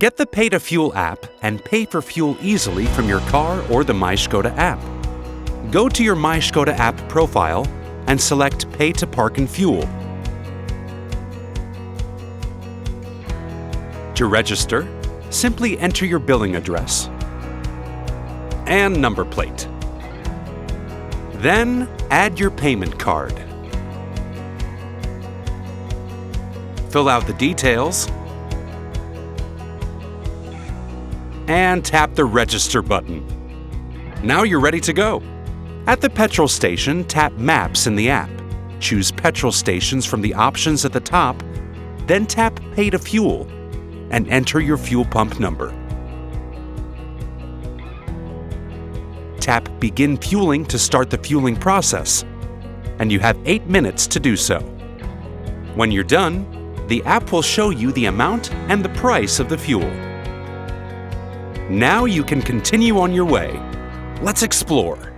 Get the Pay to Fuel app and pay for fuel easily from your car or the MyŠkoda app. Go to your MyŠkoda app profile and select Pay to Park and Fuel. To register, simply enter your billing address and number plate. Then add your payment card. Fill out the details and tap the Register button. Now you're ready to go. At the petrol station, tap Maps in the app. Choose petrol stations from the options at the top, then tap Pay to Fuel and enter your fuel pump number. Tap Begin Fueling to start the fueling process, and you have 8 minutes to do so. When you're done, the app will show you the amount and the price of the fuel. Now you can continue on your way. Let's explore.